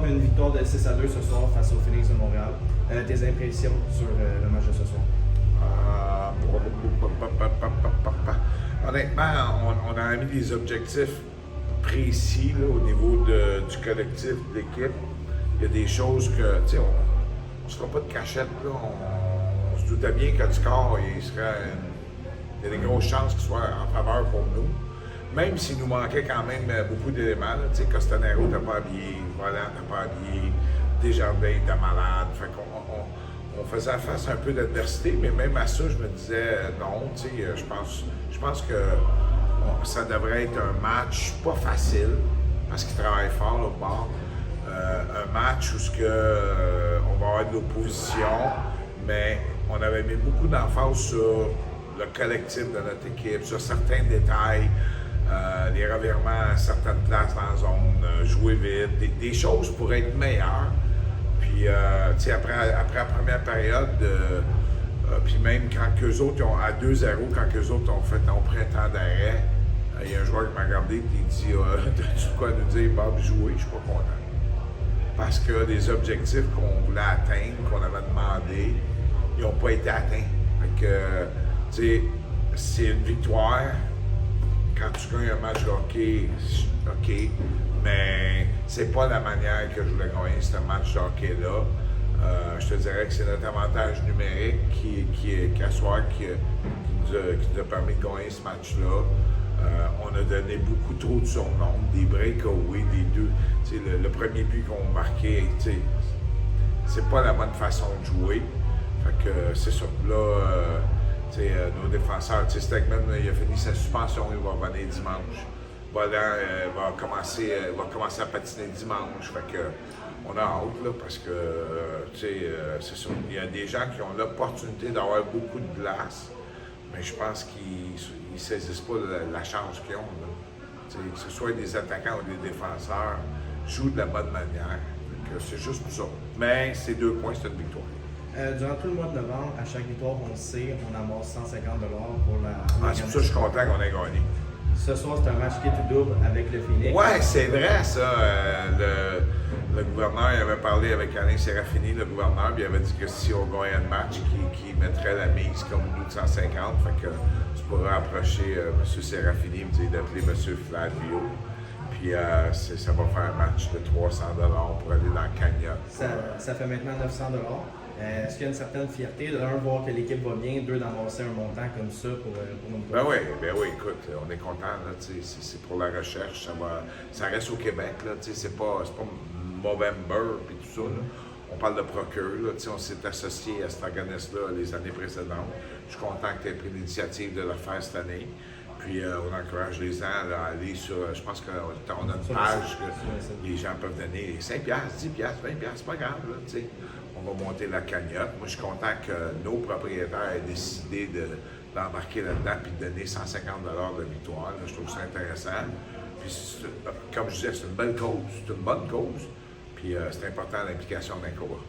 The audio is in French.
donc une victoire de 6-2 ce soir face au Phoenix de Montréal. Tes impressions sur le match de ce soir? Honnêtement, on a mis des objectifs précis là, au niveau du collectif, de l'équipe. Il y a des choses que, tu sais, on ne se fera pas de cachette. Là. On se doutait bien que le score, il y a des grosses chances qu'il soit en faveur pour nous. Même s'il nous manquait quand même beaucoup d'éléments. Tu sais, Costanero n'était pas habillé, Volant n'était pas habillé, Desjardins était malade. Fait qu'on on faisait face à un peu d'adversité, mais même à ça, je me disais non, tu sais, je pense que ça devrait être un match pas facile, parce qu'ils travaillent fort là, au bord. Un match où on va avoir de l'opposition, mais on avait mis beaucoup d'emphase sur le collectif de notre équipe, sur certains détails, les revirements à certaines places dans la zone, jouer vite, des choses pour être meilleures. Puis, tu sais, après la première période, puis même quand eux autres ont à 2-0, quand eux autres ont pris un temps d'arrêt, il y a un joueur qui m'a regardé et il dit t'as-tu de quoi nous dire, Bob, jouer? Je suis pas content. Parce que les objectifs qu'on voulait atteindre, qu'on avait demandé, ils n'ont pas été atteints. Fait que, tu sais, c'est une victoire. Quand tu gagnes un match de hockey, OK, mais c'est pas la manière que je voulais gagner ce match de hockey-là. Je te dirais que c'est notre avantage numérique qui nous a permis de gagner ce match-là. On a donné beaucoup trop de surnoms, des breakaways, des deux. Le premier but qu'on marquait, c'est pas la bonne façon de jouer. Fait que c'est ça. Là, nos défenseurs, Stegman, il a fini sa suspension, il va revenir dimanche. Volant va commencer à patiner dimanche. Fait que on a hâte, là, parce que c'est ça. Il y a des gens qui ont l'opportunité d'avoir beaucoup de glace, mais je pense qu'ils ne saisissent pas la chance qu'ils ont. Là. Que ce soit des attaquants ou des défenseurs, jouent de la bonne manière. C'est juste pour ça. Mais ces 2 points, c'est une victoire. Durant tout le mois de novembre, à chaque victoire, on le sait, on amasse 150$ pour la. C'est pour ça que je suis content qu'on ait gagné. Ce soir, c'est un match qui est tout double avec le Phoenix. Ouais, c'est vrai, ça. Le gouverneur il avait parlé avec Alain Serafini, le gouverneur, puis il avait dit que si on gagnait le match, qu'il mettrait la mise comme nous de 150. Fait que tu pourrais approcher M. Serafini et me dire d'appeler M. Flavio. Puis ça va faire un match de 300$ pour aller dans la cagnotte. Ça fait maintenant 900$. Est-ce qu'il y a une certaine fierté de voir que l'équipe va bien, deux d'avancer un montant comme ça pour nous? Ben oui, écoute, on est content, c'est pour la recherche, ça reste au Québec, là, c'est pas Movember et tout ça. Là. On parle de Procure, là, on s'est associé à cet organisme-là les années précédentes. Je suis content que tu aies pris l'initiative de le faire cette année. Puis on encourage les gens à aller sur, je pense qu'on a une page que les gens peuvent donner 5$, 10$, 20$, c'est pas grave, là, tu sais. On va monter la cagnotte. Moi, je suis content que nos propriétaires aient décidé d'embarquer là-dedans et de donner 150$ de victoire. Là, je trouve ça intéressant. Puis, comme je disais, c'est une belle cause, c'est une bonne cause. Puis, c'est important l'implication d'un combat.